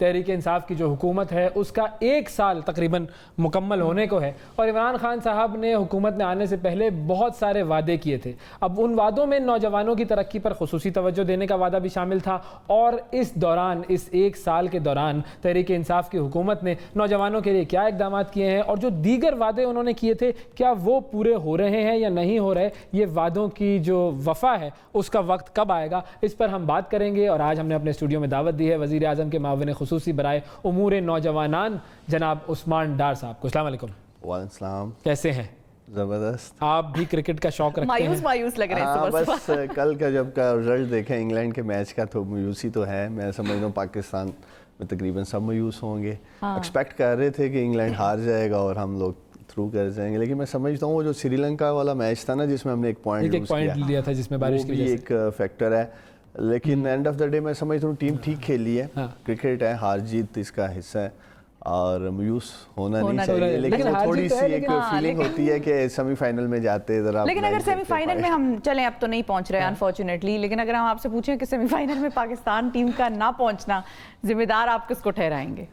تحریک انصاف کی جو حکومت ہے اس کا 1 سال تقریباً مکمل ہونے کو ہے، اور عمران خان صاحب نے حکومت میں آنے سے پہلے بہت سارے وعدے کیے تھے. اب ان وعدوں میں نوجوانوں کی ترقی پر خصوصی توجہ دینے کا وعدہ بھی شامل تھا، اور اس دوران اس 1 سال کے دوران تحریک انصاف کی حکومت نے نوجوانوں کے لیے کیا اقدامات کیے ہیں، اور جو دیگر وعدے انہوں نے کیے تھے کیا وہ پورے ہو رہے ہیں یا نہیں ہو رہے، یہ وعدوں کی جو وفا ہے اس کا وقت کب آئے گا، اس پر ہم بات کریں گے. اور آج ہم نے اپنے اسٹوڈیو میں دعوت دی ہے وزیر اعظم کے معاون خصوصی برائے امور نوجوانان جناب عثمان ڈار صاحب کو. السلام علیکم. وعلیکم السلام. کیسے ہیں؟ زبردست. آپ بھی کرکٹ کا شوق رکھتے ہیں؟ مایوس لگ رہے ہیں. بس کل کا جب کا رزلٹ دیکھا انگلینڈ کے میچ کا تو مایوسی تو ہے. میں سمجھ رہا ہوں پاکستان میں تقریباً سب مایوس ہوں گے. ایکسپیکٹ کر رہے تھے کہ انگلینڈ ہار جائے گا اور ہم لوگ تھرو کر جائیں گے، لیکن میں سمجھتا ہوں وہ جو سری لنکا والا میچ تھا نا جس میں ہم نے ایک پوائنٹ لیا تھا جس میں بارش کی وجہ سے ایک فیکٹر ہے، لیکن اینڈ آف دا ڈے میں سمجھتا ہوں ٹیم ٹھیک کھیلی ہے. کرکٹ ہے، ہار جیت اس کا حصہ ہے اور مایوس ہونا نہیں چاہیے، لیکن تھوڑی سی ایک فیلنگ ہوتی ہے کہ سیمی فائنل میں جاتے ذرا. لیکن اگر سیمی فائنل میں ہم چلیں، اب تو نہیں پہنچ رہے انفارچونیٹلی، لیکن اگر ہم آپ سے پوچھیں کہ سیمی فائنل میں پاکستان ٹیم کا نہ پہنچنا ذمہ دار آپ کس کو ٹھہرائیں گے؟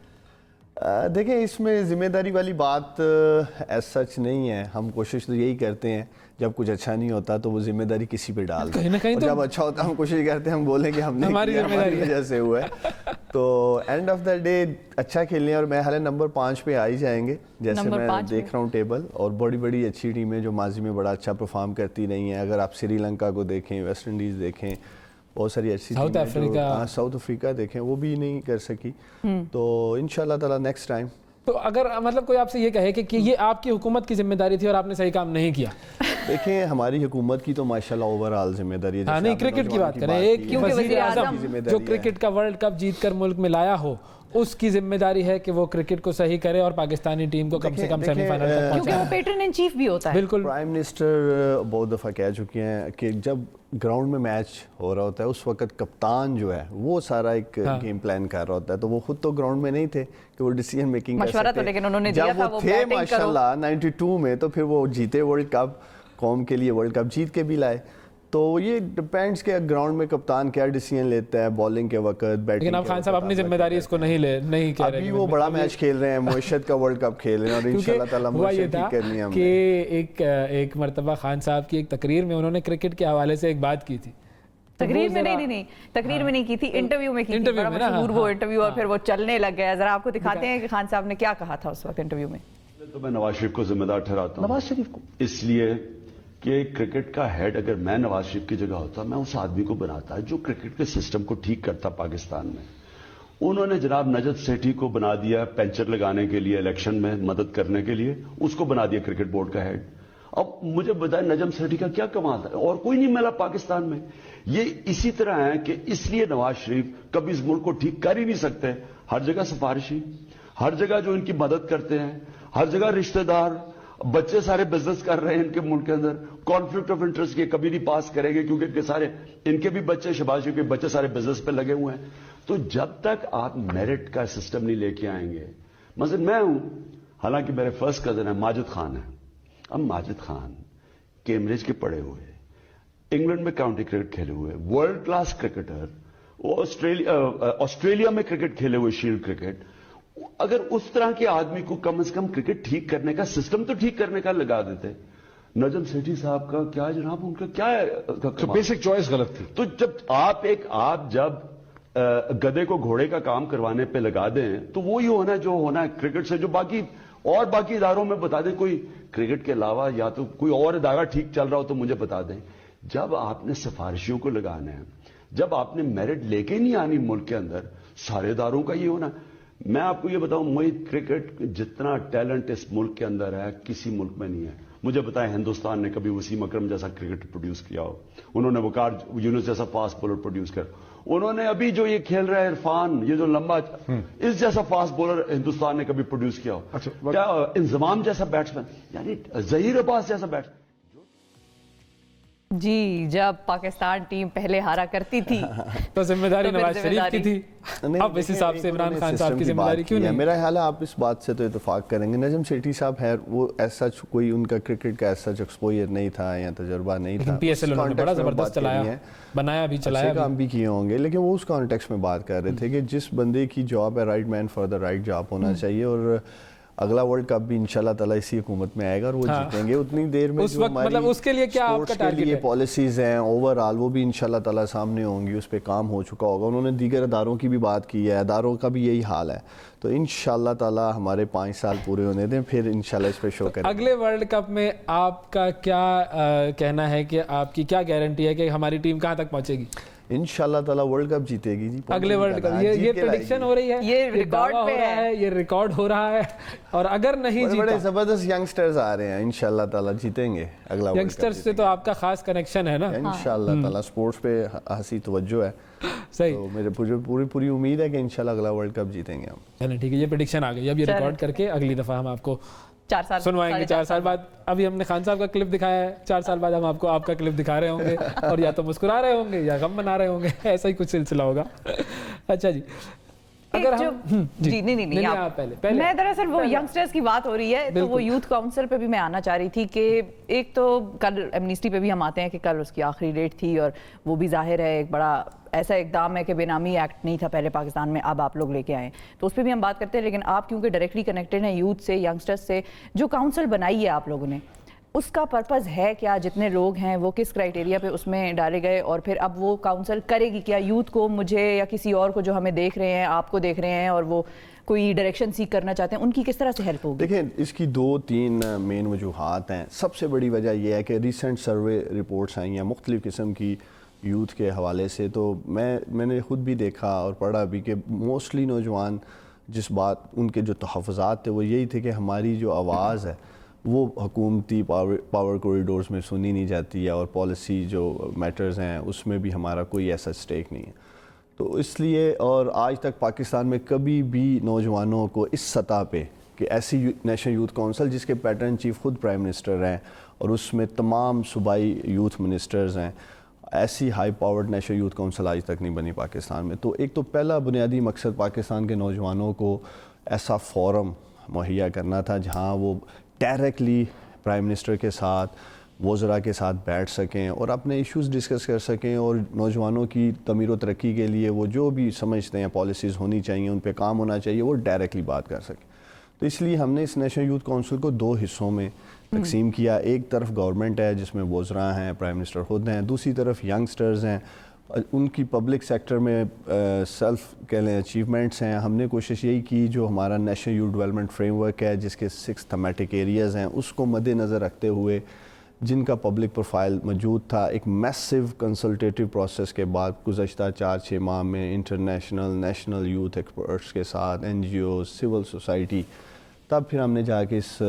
دیکھیں اس میں ذمہ داری والی بات ایز سچ نہیں ہے. ہم کوشش تو یہی کرتے ہیں جب کچھ اچھا نہیں ہوتا تو وہ ذمہ داری کسی پہ ڈال دیں، اور جب اچھا ہوتا ہم کوشش کرتے ہیں ہم بولیں کہ ہم نے ہماری وجہ سے ہوا ہے. تو اینڈ آف دا ڈے اچھا کھیلیں، اور میں حالانکہ نمبر 5 پہ آ ہی جائیں گے جیسے میں دیکھ رہا ہوں ٹیبل، اور بڑی بڑی اچھی ٹیمیں جو ماضی میں بڑا اچھا پرفارم کرتی رہی ہیں. اگر آپ سری لنکا کو دیکھیں، ویسٹ انڈیز دیکھیں، بہت ساری ایسی ساؤتھ افریقہ دیکھیں، وہ بھی نہیں کر سکی. تو انشاءاللہ تعالیٰ نیکسٹ ٹائم. تو اگر مطلب کوئی آپ سے یہ کہے کہ یہ آپ کی حکومت کی ذمہ داری تھی اور آپ نے صحیح کام نہیں کیا، دیکھیں ہماری حکومت کی تو ماشاءاللہ اوور آل ذمہ داری ہے. نہیں کرکٹ کی بات کریں، ایک وزیر اعظم جو کرکٹ کا ورلڈ کپ جیت کر ملک میں لایا ہو اس کی ذمہ داری ہے کہ وہ کرکٹ کو صحیح کرے اور پاکستانی ٹیم کو کم سے کم سیمی فائنل تک پہنچائے، کیونکہ وہ پیٹرن ان چیف بھی ہوتا ہے. بالکل. پرائم منسٹر بہت دفعہ کہہ چکے ہیں کہ جب گراؤنڈ میں میچ ہو رہا ہوتا ہے اس وقت کپتان جو ہے وہ سارا ایک گیم پلان کر رہا ہوتا ہے. تو وہ خود تو گراؤنڈ میں نہیں تھے کہ وہ ڈیسیژن میکنگ کر سکتے. جب وہ تھے ماشاءاللہ 92 میں تو پھر وہ جیتے ورلڈ کپ، قوم کے لیے ورلڈ کپ جیت کے بھی لائے. تو یہ ڈپینڈس کہ گراؤنڈ میں کپتان کیا ڈیسیژن لیتا ہے بالنگ کے وقت، بیٹنگ. لیکن اب خان صاحب اپنی ذمہ داری اس کو نہیں کہہ رہے. ابھی وہ بڑا میچ کھیل رہے ہیں، معیشت کا ورلڈ کپ کھیل رہے ہیں، اور انشاءاللہ تعالیٰ معیشت ٹھیک کرنی ہے ہم نے. کہ ایک مرتبہ خان صاحب کی ایک تقریر میں انہوں نے کرکٹ کے حوالے سے ایک بات کی تھی. تقریر میں نہیں کی تھی، انٹرویو میں کی تھی. بڑا مشہور وہ انٹرویو، اور پھر وہ چلنے لگ گیا. ذرا آپ کو دکھاتے ہیں کہ خان صاحب نے کیا کہا تھا اس وقت انٹرویو میں. تو میں نواز شریف کو ذمہ دار ٹھہراتا ہوں. نواز شریف کو اس لیے کہ کرکٹ کا ہیڈ اگر میں نواز شریف کی جگہ ہوتا میں اس آدمی کو بناتا جو کرکٹ کے سسٹم کو ٹھیک کرتا پاکستان میں. انہوں نے جناب نجد سیٹھی کو بنا دیا پینچر لگانے کے لیے، الیکشن میں مدد کرنے کے لیے، اس کو بنا دیا کرکٹ بورڈ کا ہیڈ. اب مجھے بتائیں نجم سیٹھی کا کیا کمال ہے؟ اور کوئی نہیں ملا پاکستان میں. یہ اسی طرح ہے کہ اس لیے نواز شریف کبھی اس ملک کو ٹھیک کر ہی نہیں سکتے. ہر جگہ سفارشی، ہر جگہ جو ان کی مدد کرتے ہیں، ہر جگہ رشتہ دار، بچے سارے بزنس کر رہے ہیں ان کے ملک کے اندر. کانفلکٹ آف انٹرسٹ کے کبھی نہیں پاس کریں گے کیونکہ سارے ان کے بھی بچے، شہباز شریف کے بچے سارے بزنس پہ لگے ہوئے ہیں. تو جب تک آپ میرٹ کا سسٹم نہیں لے کے آئیں گے، مثلا میں ہوں، حالانکہ میرے فرسٹ کزن ہے ماجد خان ہے. اب ماجد خان کیمبرج کے پڑھے ہوئے، انگلینڈ میں کاؤنٹی کرکٹ کھیلے ہوئے، ورلڈ کلاس کرکٹر، وہ آسٹریلیا میں کرکٹ کھیلے ہوئے، شیلڈ کرکٹ. اگر اس طرح کے آدمی کو کم از کم کرکٹ ٹھیک کرنے کا سسٹم تو ٹھیک کرنے کا لگا دیتے. نجم سیٹھی صاحب کا کیا جناب، ان کا کیا بیسک چوائس غلط تھی. تو جب آپ جب گدے کو گھوڑے کا کام کروانے پہ لگا دیں تو وہی ہونا جو ہونا ہے کرکٹ سے. جو باقی اداروں میں بتا دیں، کوئی کرکٹ کے علاوہ یا تو کوئی اور ادارہ ٹھیک چل رہا ہو تو مجھے بتا دیں. جب آپ نے سفارشیوں کو لگانا ہے، جب آپ نے میرٹ لے کے نہیں آنی ملک کے اندر، سارے اداروں کا یہ ہونا. میں آپ کو یہ بتاؤں، موہت، کرکٹ جتنا ٹیلنٹ اس ملک کے اندر ہے کسی ملک میں نہیں ہے. مجھے بتائیں ہندوستان نے کبھی وسیم اکرم جیسا کرکٹ پروڈیوس کیا ہو؟ انہوں نے وقار یونس جیسا فاسٹ بولر پروڈیوس کر. انہوں نے ابھی جو یہ کھیل رہا ہے عرفان، یہ جو لمبا، اس جیسا فاسٹ بولر ہندوستان نے کبھی پروڈیوس کیا ہو؟ کیا انضمام جیسا بیٹسمین، یعنی ظہیر عباس جیسا بیٹسمین. جی جب پاکستان ٹیم پہلے ہارا کرتی تھی تو ذمہ داری نواز شریف کی تھی, اب اس حساب سے عمران خان صاحب کی ذمہ داری کیوں نہیں؟ میرا خیال ہے آپ اس بات سے تو اتفاق کریں گے, نجم سیٹھی صاحب ہے وہ ایسا کوئی ان کا کرکٹ کا ایسا ایکسپوئر نہیں تھا یا تجربہ نہیں تھا, پی ایس ایل انہوں نے بڑا زبردست چلایا, بنایا بھی, چلایا کام بھی کیے ہوں گے, لیکن وہ اس کانٹیکس میں بات کر رہے تھے کہ جس بندے کی جاب ہے right man for the right job ہونا چاہیے, اور اگلا ورلڈ کپ بھی انشاءاللہ تعالیٰ اسی حکومت میں آئے گا اور وہ جیتیں گے. اتنی دیر میں اس وقت مطلب اس کے لیے کیا آپ کا ٹارگٹ ہے؟ پالیسیز ہیں اوور آل وہ بھی انشاءاللہ تعالیٰ سامنے ہوں گی, اس پہ کام ہو چکا ہوگا. انہوں نے دیگر اداروں کی بھی بات کی ہے, اداروں کا بھی یہی حال ہے. تو انشاءاللہ تعالیٰ ہمارے 5 سال پورے ہونے دیں, پھر انشاءاللہ اس پہ شو کریں. اگلے ورلڈ کپ میں آپ کا کیا کہنا ہے کہ آپ کی کیا گارنٹی ہے کہ ہماری ٹیم کہاں تک پہنچے گی؟ انشاءاللہ تعالیٰ ورلڈ کپ جیتے گی. جی اگلے ورلڈ کپ یہ پریڈکشن ہو رہی ہے, یہ ریکارڈ پہ ہے, یہ ریکارڈ ہو رہا ہے, اور اگر نہیں جیتا بڑے زبردست ینگسٹرز آ رہے ہیں, انشاءاللہ تعالیٰ جیتیں گے اگلا ورلڈ کپ. ینگسٹرز سے تو آپ کا خاص کنیکشن ہے نا, انشاءاللہ تعالیٰ سپورٹس پہ خاصی توجہ ہے. صحیح, تو میرے پوری امید ہے کہ انشاءاللہ اگلا ورلڈ کپ جیتیں گے ہم. چلیں ٹھیک ہے, یہ پریڈکشن آ گئی. اب یہ ریکارڈ کر کے اگلی دفعہ ہم آپ کو 4 سال سنوائیں گے. 4 سال بعد ابھی ہم نے خان صاحب کا کلپ دکھایا ہے, 4 سال بعد ہم آپ کو آپ کا کلپ دکھا رہے ہوں گے, اور یا تو مسکرا رہے ہوں گے یا غم منا رہے ہوں گے, ایسا ہی کچھ سلسلہ ہوگا. اچھا جی, اگر ہم نہیں میں دراصل وہ ینگسٹرز کی بات ہو رہی ہے تو وہ یوتھ کاؤنسل پہ بھی میں آنا چاہ رہی تھی کہ ایک تو کل ایمنسٹی پہ بھی ہم آتے ہیں کہ کل اس کی آخری ڈیٹ تھی, اور وہ بھی ظاہر ہے ایک بڑا ایسا اقدام ہے کہ بے نامی ایکٹ نہیں تھا پہلے پاکستان میں, اب آپ لوگ لے کے آئے, تو اس پہ بھی ہم بات کرتے ہیں. لیکن آپ کیونکہ ڈائریکٹلی کنیکٹڈ ہیں یوتھ سے, ینگسٹرز سے, جو کاؤنسل بنائی ہے آپ لوگوں نے, اس کا پرپز ہے کیا؟ جتنے لوگ ہیں وہ کس کرائٹیریا پہ اس میں ڈالے گئے, اور پھر اب وہ کاؤنسل کرے گی کیا یوتھ کو, مجھے یا کسی اور کو جو ہمیں دیکھ رہے ہیں, آپ کو دیکھ رہے ہیں, اور وہ کوئی ڈائریکشن سیکھ کرنا چاہتے ہیں, ان کی کس طرح سے ہیلپ ہوگی؟ دیکھیں اس کی 2-3 مین وجوہات ہیں. سب سے بڑی وجہ یہ ہے کہ ریسنٹ سروے رپورٹس آئی ہیں مختلف قسم کی یوتھ کے حوالے سے, تو میں نے خود بھی دیکھا اور پڑھا بھی کہ موسٹلی نوجوان جس بات ان کے جو تحفظات تھے وہ یہی تھے کہ ہماری جو آواز ہے وہ حکومتی پاور کوریڈورز میں سنی نہیں جاتی ہے, اور پالیسی جو میٹرز ہیں اس میں بھی ہمارا کوئی ایسا اسٹیک نہیں ہے. تو اس لیے, اور آج تک پاکستان میں کبھی بھی نوجوانوں کو اس سطح پہ کہ ایسی نیشنل یوتھ کونسل جس کے پیٹرن چیف خود پرائم منسٹر ہیں اور اس میں تمام صوبائی یوتھ منسٹرز ہیں, ایسی high powered national youth council آج تک نہیں بنی پاکستان میں. تو ایک تو پہلا بنیادی مقصد پاکستان کے نوجوانوں کو ایسا فورم مہیا کرنا تھا جہاں وہ ڈائریکٹلی پرائم منسٹر کے ساتھ, وزراء کے ساتھ بیٹھ سکیں اور اپنے ایشوز ڈسکس کر سکیں, اور نوجوانوں کی تعمیر و ترقی کے لیے وہ جو بھی سمجھتے ہیں پالیسیز ہونی چاہیے, ان پہ کام ہونا چاہیے, وہ ڈائریکٹلی بات کر سکیں. تو اس لیے ہم نے اس نیشنل یوتھ کونسل کو 2 حصوں میں تقسیم کیا. ایک طرف گورنمنٹ ہے جس میں وزراء ہیں, پرائم منسٹر خود ہیں, دوسری طرف ینگسٹرز ہیں, ان کی پبلک سیکٹر میں سیلف کہہ لیں اچیومنٹس ہیں. ہم نے کوشش یہی کی جو ہمارا national youth development frame work ہے جس کے 6 تھمیٹک ایریاز ہیں, اس کو مد نظر رکھتے ہوئے جن کا پبلک پروفائل موجود تھا, ایک میسیو کنسلٹیٹیو پروسیس کے بعد گزشتہ 4-6 ماہ میں انٹرنیشنل نیشنل یوتھ ایکسپرٹس کے ساتھ, N G Os, civil society, تب پھر ہم نے جا کے اس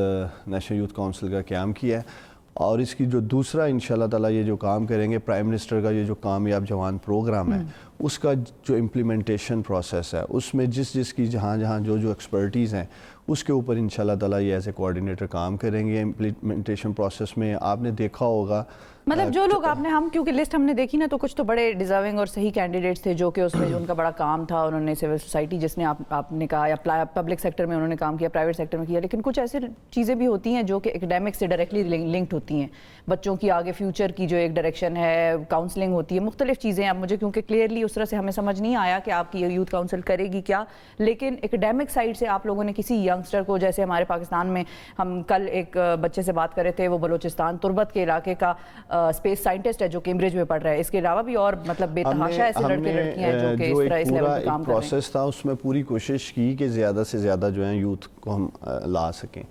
نیشنل یوتھ کونسل کا قیام کیا ہے. اور اس کی جو دوسرا انشاءاللہ تعالیٰ یہ جو کام کریں گے, پرائم منسٹر کا یہ جو کامیاب جوان پروگرام ہے اس کا جو امپلیمنٹیشن پروسیس ہے, اس میں جس کی جہاں جو ایکسپرٹیز ہیں اس کے اوپر انشاءاللہ تعالیٰ یہ ایز اے کوآرڈینیٹر کام کریں گے. امپلیمنٹیشن پروسیس میں آپ نے دیکھا ہوگا مطلب جو لوگ آپ نے, ہم کیونکہ لسٹ ہم نے دیکھی نا, تو کچھ تو بڑے ڈیزرونگ اور صحیح کینڈیڈیٹس تھے جو کہ اس میں جو ان کا بڑا کام تھا, انہوں نے سول سوسائٹی جس نے آپ نے کہا, یا پبلک سیکٹر میں انہوں نے کام کیا, پرائیویٹ سیکٹر میں کیا. لیکن کچھ ایسے چیزیں بھی ہوتی ہیں جو کہ ایکڈیمک سے ڈائریکٹلی لنکڈ ہوتی ہیں, بچوں کی آگے فیوچر کی جو ایک ڈائریکشن ہے, کاؤنسلنگ ہوتی ہے, مختلف چیزیں. اب مجھے کیونکہ کلیئرلی اس طرح سے ہمیں سمجھ نہیں آیا کہ آپ کی یوتھ کاؤنسل کرے گی کیا, لیکن ایکڈیمک سائڈ سے آپ لوگوں نے کسی ینگسٹر کو, جیسے ہمارے پاکستان میں ہم کل ایک بچے سے بات کر رہے تھے, وہ بلوچستان تربت کے علاقے کا اسپیس سائنٹسٹ ہے جو کیمبرج میں پڑھ رہا ہے, اس کے علاوہ بھی اور مطلب بے تحاشا ایسے لڑکے لڑکیاں ہیں جو کہ اس طرح اس لیول پہ کام کر رہے ہیں. پروسیس تھا, اس میں پوری کوشش کی کہ زیادہ سے زیادہ جو ہیں یوتھ کو ہم لا سکیں,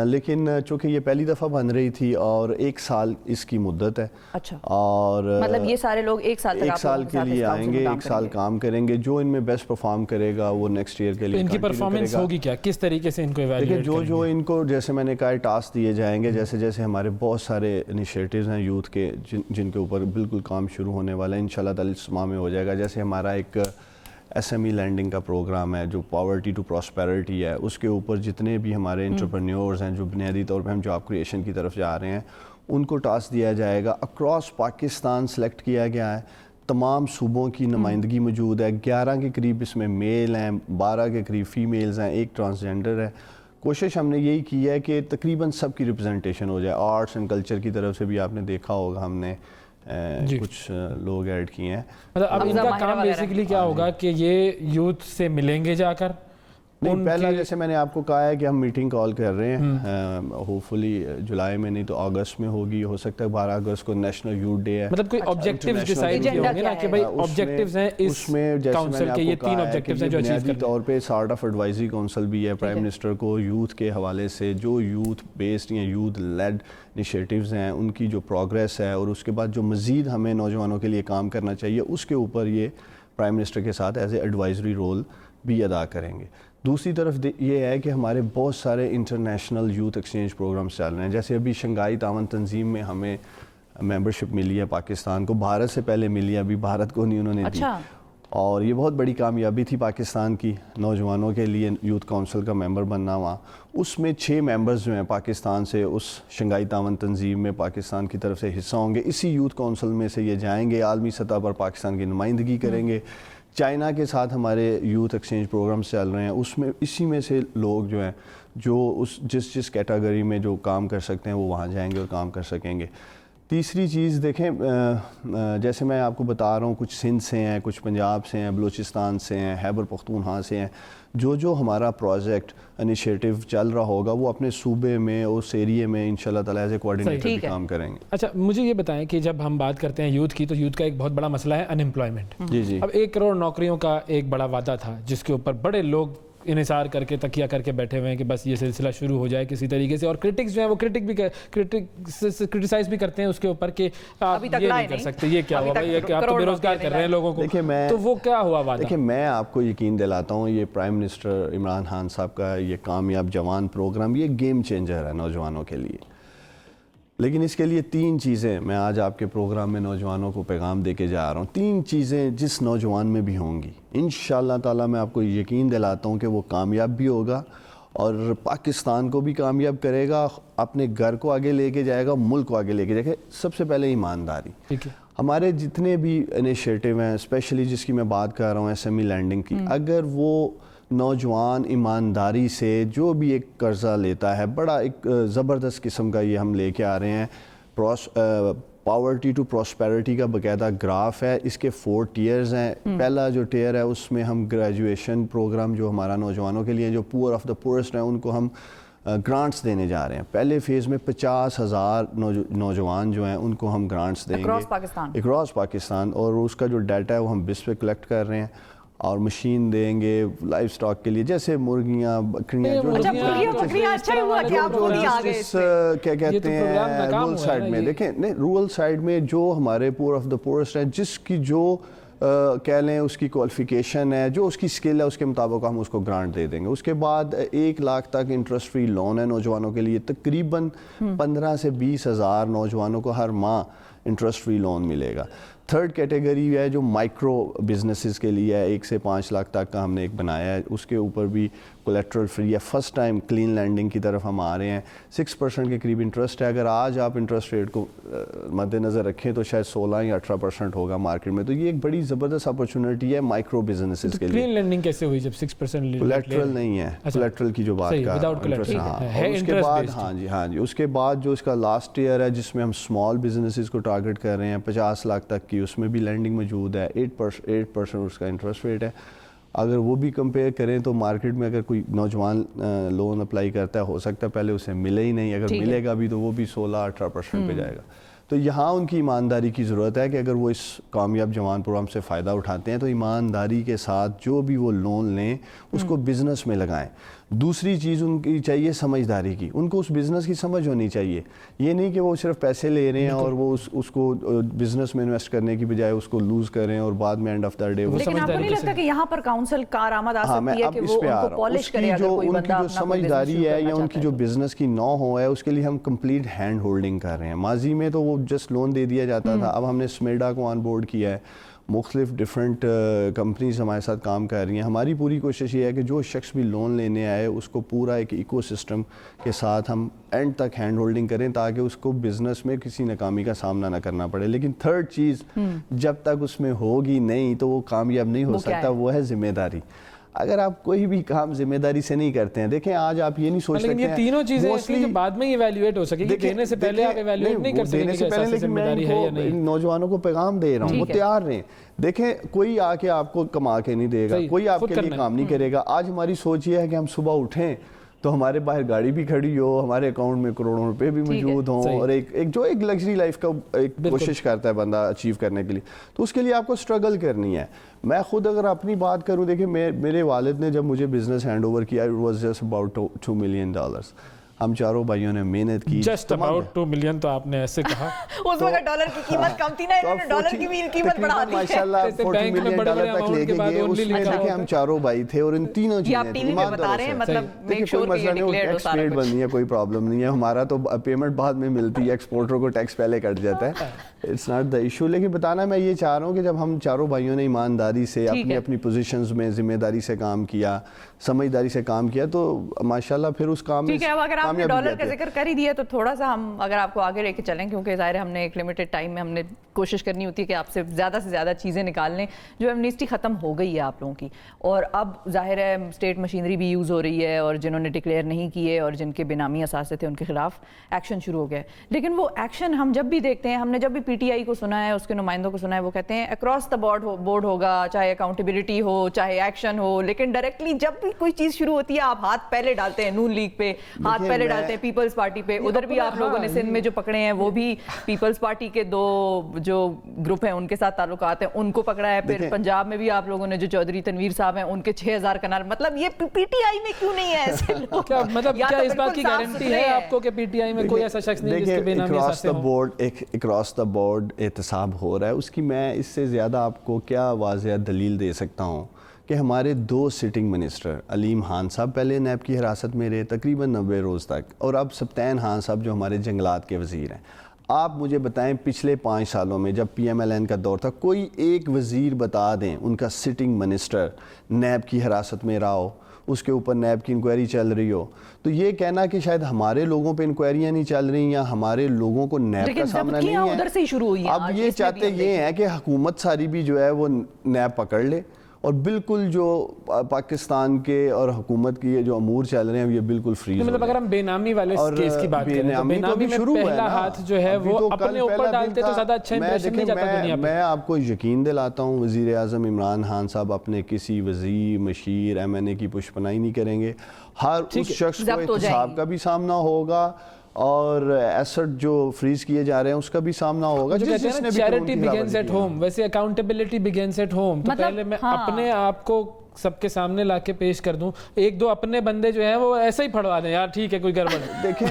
لیکن چونکہ یہ پہلی دفعہ بن رہی تھی اور 1 سال اس کی مدت ہے. اچھا, اور مطلب یہ سارے لوگ 1 سال تک 1 سال کے لیے آئیں گے, 1 سال کام کریں گے. جو ان میں بیسٹ پرفارم کرے گا وہ نیکسٹ ایئر کے لیے ان کی پرفارمنس ہوگی کیا, کس طریقے سے ان کو ایویلویٹ کریں گے؟ جو ان کو جیسے میں نے کہا ٹاسک دیے جائیں گے, جیسے ہمارے بہت سارے انیشیٹیوز ہیں یوتھ کے جن کے اوپر بالکل کام شروع ہونے والا ہے, انشاءاللہ تعالی اس ماہ میں ہو جائے گا. جیسے ہمارا ایک ایس ایم ای لینڈنگ کا پروگرام ہے جو پاورٹی ٹو پراسپیرٹی ہے, اس کے اوپر جتنے بھی ہمارے انٹرپرینیورز ہیں جو بنیادی طور پہ ہم جاب کریشن کی طرف جا رہے ہیں, ان کو ٹاسک دیا جائے گا. اکراس پاکستان سلیکٹ کیا گیا ہے, تمام صوبوں کی نمائندگی موجود ہے. 11 کے قریب اس میں میل ہیں, 12 کے قریب فیمیلز ہیں, ایک ٹرانسجینڈر ہے. کوشش ہم نے یہی کی ہے کہ تقریباً سب کی ریپرزنٹیشن ہو جائے. آرٹس اینڈ کلچر کی طرف سے بھی آپ نے دیکھا ہوگا ہم نے کچھ لوگ ایڈ کیے ہیں. مطلب اب ان کا کام بیسیکلی کیا ہوگا کہ یہ یوتھ سے ملیں گے جا کر؟ نہیں, پہلا جیسے میں نے آپ کو کہا ہے کہ ہم میٹنگ کال کر رہے ہیں, ہوپ فلی جولائی میں نہیں تو اگست میں ہوگی, ہو سکتا ہے 12 اگست کو نیشنل یوتھ ڈے ہے. مطلب کوئی آبجیکٹیوز ڈیسائیڈ کیے ہوں گے نا کہ بھائی آبجیکٹیوز ہیں اس کاؤنسل کے, یہ 3 آبجیکٹیوز ہیں جو اچیو کرنے ہیں. طور پہ سارٹ آف ایڈوائزری کاؤنسل بھی ہے پرائم منسٹر کو یوتھ کے حوالے سے, جو یوتھ بیسڈ یا یوتھ لیڈ انیشیٹیوز ہیں ان کی جو پروگریس ہے, اور اس کے بعد جو مزید ہمیں نوجوانوں کے لیے کام کرنا چاہیے, اس کے اوپر یہ پرائم منسٹر کے ساتھ ایز اے ایڈوائزری رول بھی ادا کریں گے. دوسری طرف یہ ہے کہ ہمارے بہت سارے انٹرنیشنل یوتھ ایکسچینج پروگرامز چل رہے ہیں. جیسے ابھی شنگھائی تعاون تنظیم میں ہمیں ممبرشپ ملی ہے پاکستان کو, بھارت سے پہلے ملی ہے, ابھی بھارت کو نہیں انہوں نے دی, اور یہ بہت بڑی کامیابی تھی پاکستان کی نوجوانوں کے لیے یوتھ کونسل کا ممبر بننا وہاں. اس میں 6 ممبرز جو ہیں پاکستان سے اس شنگھائی تعاون تنظیم میں پاکستان کی طرف سے حصہ ہوں گے. اسی یوتھ کونسل میں سے یہ جائیں گے, عالمی سطح پر پاکستان کی نمائندگی کریں گے. چائنا کے ساتھ ہمارے یوتھ ایکسچینج پروگرامز چل رہے ہیں, اس میں اسی میں سے لوگ جو ہیں جو جس کیٹیگری میں جو کام کر سکتے ہیں وہ وہاں جائیں گے اور کام کر سکیں گے. تیسری چیز دیکھیں, جیسے میں آپ کو بتا رہا ہوں, کچھ سندھ سے ہیں, کچھ پنجاب سے ہیں, بلوچستان سے ہیں, خیبر پختونخوا سے ہیں. جو ہمارا پروجیکٹ انیشیٹو چل رہا ہوگا وہ اپنے صوبے میں, اس ایریے میں انشاءاللہ تعالیٰ ایز اے کوآرڈینیٹر بھی کام کریں گے. اچھا, مجھے یہ بتائیں کہ جب ہم بات کرتے ہیں یوتھ کی, تو یوتھ کا ایک بہت بڑا مسئلہ ہے انمپلائمنٹ. جی. اب 1 کروڑ نوکریوں کا ایک بڑا وعدہ تھا جس کے اوپر بڑے لوگ انحصار کر کے تکیہ کر کے بیٹھے ہوئے ہیں کہ بس یہ سلسلہ شروع ہو جائے کسی طریقے سے, اور کرٹکس جو ہیں وہ کرٹیسائز بھی کرتے ہیں اس کے اوپر کہ آپ یہ نہیں کر سکتے, یہ کیا ہوا بھائی, یہ کہ آپ تو بے روزگار کر رہے ہیں لوگوں کو. تو وہ کیا ہوا وعدہ؟ دیکھیں, میں آپ کو یقین دلاتا ہوں, یہ پرائم منسٹر عمران خان صاحب کا یہ کامیاب جوان پروگرام یہ گیم چینجر ہے نوجوانوں کے لیے. لیکن اس کے لیے 3 چیزیں میں آج آپ کے پروگرام میں نوجوانوں کو پیغام دے کے جا رہا ہوں. 3 چیزیں جس نوجوان میں بھی ہوں گی انشاءاللہ تعالیٰ, میں آپ کو یقین دلاتا ہوں کہ وہ کامیاب بھی ہوگا اور پاکستان کو بھی کامیاب کرے گا, اپنے گھر کو آگے لے کے جائے گا, ملک کو آگے لے کے جائے گا. سب سے پہلے ایمانداری. ہمارے جتنے بھی انیشیٹو ہیں, اسپیشلی جس کی میں بات کر رہا ہوں ایس ایم ای لینڈنگ کی, اگر وہ نوجوان ایمانداری سے جو بھی ایک قرضہ لیتا ہے, بڑا ایک زبردست قسم کا یہ ہم لے کے آ رہے ہیں, پاورٹی ٹو پراسپیرٹی کا باقاعدہ گراف ہے. اس کے 4 ٹیئرز ہیں. پہلا جو ٹیئر ہے اس میں ہم گریجویشن پروگرام جو ہمارا نوجوانوں کے لیے, جو پور آف دا پورسٹ ہیں, ان کو ہم گرانٹس دینے جا رہے ہیں. پہلے فیز میں 50,000 نوجوان جو ہیں ان کو ہم گرانٹس دیں گے اکراس پاکستان, اور اس کا جو ڈیٹا ہے وہ ہم BIS پہ کلیکٹ کر رہے ہیں, اور مشین دیں گے لائف سٹاک کے لیے, جیسے مرغیاں, بکریاں, کیا کہتے ہیں رورل سائڈ میں. دیکھیں, نہیں, رورل سائڈ میں جو ہمارے پور آف دا پورسٹ ہیں, جس کی جو کہہ لیں اس کی کوالیفیکیشن ہے, جو اس کی سکل ہے, اس کے مطابق ہم اس کو گرانٹ دے دیں گے. اس کے بعد 1 لاکھ تک انٹرسٹ فری لون ہے نوجوانوں کے لیے. تقریباً 15 سے 20 ہزار نوجوانوں کو ہر ماہ انٹرسٹ فری لون ملے گا. 3rd کیٹیگری ہے جو مائکرو بزنسز کے لیے ہے, 1 سے 5 لاکھ تک کا ہم نے ایک بنایا ہے, اس کے اوپر بھی کولیٹرل فری ہے. فرسٹ ٹائم کلین لینڈنگ کی طرف ہم آ رہے ہیں. 6% کے قریب انٹرسٹ ہے. اگر آج آپ انٹرسٹ ریٹ کو مد نظر رکھیں تو شاید 16 یا 18% ہوگا مارکیٹ میں. تو یہ ایک بڑی زبردست اپرچونٹی ہے مائکرو بزنسز کے لیے. کلین لینڈنگ کیسے ہوئی جب 6% کولیٹرل نہیں ہے, کولیٹرل کی جو بات کر رہا ہوں. اس کے بعد ہاں جی اس کے بعد جو اس کا لاسٹ ایئر ہے جس میں ہم اسمال بزنسز کو ٹارگٹ کر رہے ہیں 50 لاکھ تک کی, اس میں بھی لینڈنگ موجود ہے. 8% اس کا انٹرسٹ ریٹ ہے. اگر وہ بھی کمپیئر کریں تو مارکیٹ میں اگر کوئی نوجوان لون اپلائی کرتا ہے, ہو سکتا ہے پہلے اسے ملے ہی نہیں, اگر ملے گا بھی تو وہ بھی 16-18% پہ جائے گا. تو یہاں ان کی ایمانداری کی ضرورت ہے کہ اگر وہ اس کامیاب جوان پروگرام سے فائدہ اٹھاتے ہیں تو ایمانداری کے ساتھ جو بھی وہ لون لیں اس کو بزنس میں لگائیں. دوسری چیز ان کی چاہیے سمجھداری کی, ان کو اس بزنس کی سمجھ ہونی چاہیے. یہ نہیں کہ وہ صرف پیسے لے رہے ہیں اور وہ اس کو بزنس میں انویسٹ کرنے کی بجائے اس کو لوز کریں اور بعد میں اینڈ آف دا ڈے. لیکن آپ کو نہیں لگتا کہ یہاں پر کاؤنسل کارآمد آ سکتی ہے کہ وہ ان کو پالش کرے اگر کوئی بندہ اپنا جو سمجھداری ہے یا ان کی جو بزنس کی نو ہو ہے, اس کے لیے ہم کمپلیٹ ہینڈ ہولڈنگ کر رہے ہیں. ماضی میں تو وہ جسٹ لون دے دیا جاتا تھا, اب ہم نے سمیڈا کو آن بورڈ کیا ہے, مختلف ڈفرینٹ کمپنیز ہمارے ساتھ کام کر رہی ہیں. ہماری پوری کوشش یہ ہے کہ جو شخص بھی لون لینے آئے اس کو پورا ایک ایکو سسٹم کے ساتھ ہم اینڈ تک ہینڈ ہولڈنگ کریں تاکہ اس کو بزنس میں کسی ناکامی کا سامنا نہ کرنا پڑے. لیکن تھرڈ چیز جب تک اس میں ہوگی نہیں تو وہ کامیاب نہیں ہو سکتا, وہ ہے ذمہ داری. اگر آپ کوئی بھی کام ذمہ داری سے نہیں کرتے ہیں, دیکھیں آج آپ یہ نہیں سوچ سکتے ہیں, لیکن یہ تینوں چیزیں ایسی جو بعد میں ایویلیویٹ ہو سکے گی, دینے سے پہلے آپ ایویلیویٹ نہیں کر سکیں کہ ایسا ذمہ داری ہے یا نہیں. نوجوانوں کو پیغام دے رہا ہوں, وہ تیار رہیں. دیکھیں کوئی آ کے آپ کو کما کے نہیں دے گا, کوئی آپ کے لیے کام نہیں کرے گا. آج ہماری سوچ یہ ہے کہ ہم صبح اٹھیں تو ہمارے باہر گاڑی بھی کھڑی ہو, ہمارے اکاؤنٹ میں کروڑوں روپے بھی موجود ہوں, اور ایک لگژری لائف کا ایک کوشش کرتا ہے بندہ اچیو کرنے کے لیے, تو اس کے لیے آپ کو اسٹرگل کرنی ہے. میں خود اگر اپنی بات کروں, دیکھیں میرے والد نے جب مجھے بزنس ہینڈ اوور کیا, it was just about $2 million. ہم چاروں بھائیوں نے محنت کی. جسٹ اباؤٹ 2 ملین تو آپ نے ایسے کہا, اس وقت ڈالر کی قیمت کم تھی نا, انہوں نے ڈالر کی بھی قیمت بڑھا دی ہے ماشاءاللہ. $40 million تک لے کے گئے. اس میں دیکھیں ہم چاروں بھائی تھے اور ان تینوں چیزیں تھیں. بتا رہے ہیں مطلب میک شور کوئی مسئلہ نہیں, ٹیکس پیڈ بننی ہے, کوئی پرابلم نہیں ہے. ہمارا تو پیمنٹ بعد میں ملتی ہے, ایکسپورٹر کو ٹیکس پہلے کٹ جاتا ہے, اٹس ناٹ دا ایشو. لیکن بتانا میں یہ چاہ رہا ہوں کہ جب ہم چاروں بھائیوں نے ایمانداری سے اپنی اپنی پوزیشنز میں ذمہ داری سے کام کیا, سمجھداری سے کام کیا, تو ماشاءاللہ پھر اس کام میں کامیابی کر ہی دیا. تو تھوڑا سا ہم اگر آپ کو آگے لے کے چلیں, کیونکہ ظاہر ہے ہم نے ایک لمیٹڈ ٹائم میں ہم نے کوشش کرنی ہوتی ہے کہ آپ سے زیادہ چیزیں نکال لیں. جو ایمنیسٹی ختم ہو گئی ہے آپ لوگوں کی, اور اب ظاہر ہے اسٹیٹ مشینری بھی یوز ہو رہی ہے, اور جنہوں نے ڈکلیئر نہیں کیے اور جن کے بینامی اثاثے تھے ان کے خلاف ایکشن شروع ہو گیا. لیکن وہ ایکشن ہم جب بھی دیکھتے ہیں, ہم نے جب بھی پی ٹی آئی کو سنا ہے, اس کے نمائندوں کو سنا ہے, وہ کہتے ہیں اکراس دا بورڈ ہوگا, چاہے اکاؤنٹیبلٹی ہو, چاہے ایکشن ہو. لیکن ڈائریکٹلی جب بھی کوئی چیز شروع ہوتی ہے آپ ہاتھ پہلے ڈالتے ہیں نون لیگ پہ, ہاتھ پہلے ڈالتے ہیں پیپلز پارٹی پہ. ادھر بھی آپ لوگوں نے سندھ میں جو پکڑے ہیں وہ بھی پیپلز پارٹی کے 2 جو گروپ ہیں ان کے ساتھ تعلقات ہیں, ان کو پکڑا ہے. پھر پنجاب میں بھی آپ لوگوں نے جو چودھری تنویر صاحب ہیں ان کے 6000 کنال. مطلب یہ پی ٹی آئی میں کیوں نہیں ہے ایسے لوگ؟ مطلب کیا اس بات کی گارنٹی ہے آپ کو کہ پی ٹی آئی میں کوئی ایسا شخص نہیں جس کے بے نامی اثاثے ہوں؟ اکراس دا بورڈ احتساب ہو رہا ہے. اس کی میں اس سے زیادہ آپ کو کیا واضح دلیل دے سکتا ہوں کہ ہمارے 2 سٹنگ منسٹر, علیم خان صاحب پہلے نیب کی حراست میں رہے تقریباً 90 روز تک, اور اب سبطین خان صاحب جو ہمارے جنگلات کے وزیر ہیں. آپ مجھے بتائیں پچھلے 5 سالوں میں جب پی ایم ایل این کا دور تھا, کوئی ایک وزیر بتا دیں ان کا سٹنگ منسٹر نیب کی حراست میں رہا ہو, اس کے اوپر نیب کی انکوائری چل رہی ہو. تو یہ کہنا کہ شاید ہمارے لوگوں پہ انکوائریاں نہیں چل رہی یا ہمارے لوگوں کو نیب کا سامنا نہیں ہے, ادھر سے ہی شروع ہوئی ہے. اب یہ چاہتے یہ ہیں کہ حکومت ساری بھی جو ہے وہ نیب پکڑ لے, اور بالکل جو پاکستان کے اور حکومت کی جو امور چل رہے ہیں یہ بالکل فری. مطلب اگر ہم بے نامی والے کیس کی بات کریں تو بے نامی میں پہلا ہاتھ جو ہے وہ اپنے اوپر ڈالتے تو زیادہ اچھا امپریشن نہیں جاتا دنیا پہ. میں آپ کو یقین دلاتا ہوں وزیر اعظم عمران خان صاحب اپنے کسی وزیر مشیر ایم این اے کی پشپنائی نہیں کریں گے. ہر اس شخص کو احتساب کا بھی سامنا ہوگا, اور ایسٹ جو فریز کیے جا رہے ہیں اس کا بھی سامنا ہوگا. جو کہتے ہیں نا چیریٹی بگنز ایٹ ہوم, ویسے اکاؤنٹیبلٹی بگنز ایٹ ہوم. تو پہلے میں اپنے آپ کو سب کے سامنے لا کے پیش کر دوں, 1-2 اپنے بندے جو ہیں وہ ایسے ہی پھڑوا دیں, یار ٹھیک ہے کوئی گڑبڑ دیکھیں,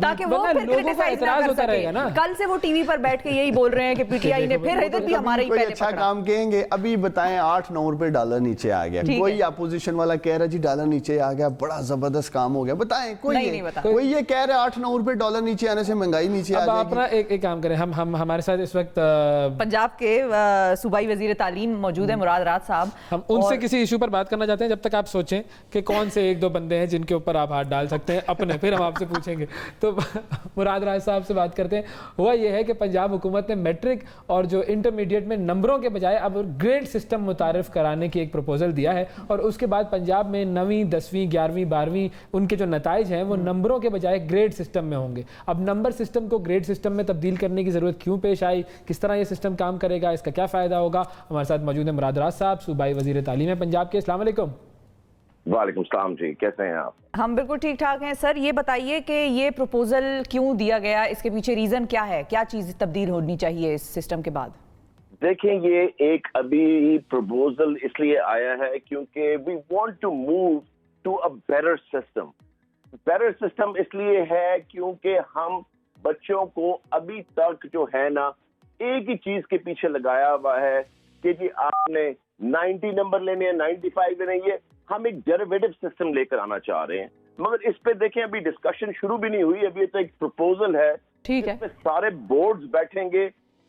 تاکہ وہ پھر کرٹیسائز نہ کر سکے. کل سے وہ ٹی وی پر بیٹھ کے یہی بول رہے ہیں کہ پی ٹی آئی نے پھر ادھر بھی ہمارے ہی پہلے اچھا کام کہیں گے. ابھی بتائیں $8-9 نیچے آ گیا, کوئی اپوزیشن والا کہہ رہا جی ڈالر نیچے آ گیا, بڑا زبردست کام ہو گیا. بتائیں کوئی یہ کہہ رہا ہے $8-9 نیچے آنے سے مہنگائی نیچے آ جائے گی. اب اپنا ایک کام کریں, ہم ہمارے ساتھ اس وقت پنجاب کے صوبائی وزیر تعلیم موجود ہیں مراد راج صاحب. ہم ان سے کسی ایشو پر بات کرنا چاہتے ہیں جب تک آپ سوچیں کہ کون سے 1-2 بندے ہیں جن کے اوپر آپ ہاتھ ڈال سکتے ہیں اپنے, پھر ہم آپ سے پوچھیں گے. تو مراد راج صاحب سے بات کرتے ہیں. ہوا یہ ہے کہ پنجاب حکومت نے میٹرک اور جو انٹرمیڈیٹ میں نمبروں کے بجائے اب گریڈ سسٹم متعارف کرانے کی ایک پروپوزل دیا ہے, اور اس کے بعد پنجاب میں 9ویں 10ویں 11ویں 12ویں ان کے جو نتائج ہیں وہ نمبروں کے بجائے گریڈ سسٹم میں ہوں گے. اب نمبر سسٹم کو گریڈ سسٹم میں تبدیل کرنے کی ضرورت کیوں پیش آئی, کس طرح یہ سسٹم کام کرے گا, اس کا کیا فائدہ ہوگا, ہمارے ساتھ موجود ہیں مراد راج صاحب, صوبائی وزیر تعلیم ہے پنجاب کے. السلام علیکم. وعلیکم السلام جی, کیسے ہیں آپ؟ ہم بالکل ٹھیک ٹھاک ہیں سر. یہ بتائیے کہ یہ پروپوزل کیوں دیا گیا, اس کے پیچھے ریزن کیا ہے, کیا چیز تبدیل ہونی چاہیے اس سسٹم کے بعد؟ دیکھیں یہ ایک ابھی پروپوزل اس لیے آیا ہے کیونکہ we want to move to a better system. Better system اس لیے ہے کیونکہ ہم بچوں کو ابھی تک جو ہے نا ایک ہی چیز کے پیچھے لگایا ہوا ہے کہ جی آپ نے 90 نمبر لینے ہیں, 95 لینے, یہ ہم ایک ڈیریویٹو سسٹم لے کر آنا چاہ رہے ہیں. مگر اس پہ دیکھیں ابھی ڈسکشن شروع بھی نہیں ہوئی, ابھی تو ایک پروپوزل ہے, ٹھیک ہے, اس پہ سارے بورڈز بیٹھیں گے,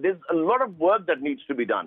there's a lot of work that needs to be done.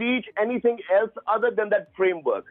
teach anything else other than that framework.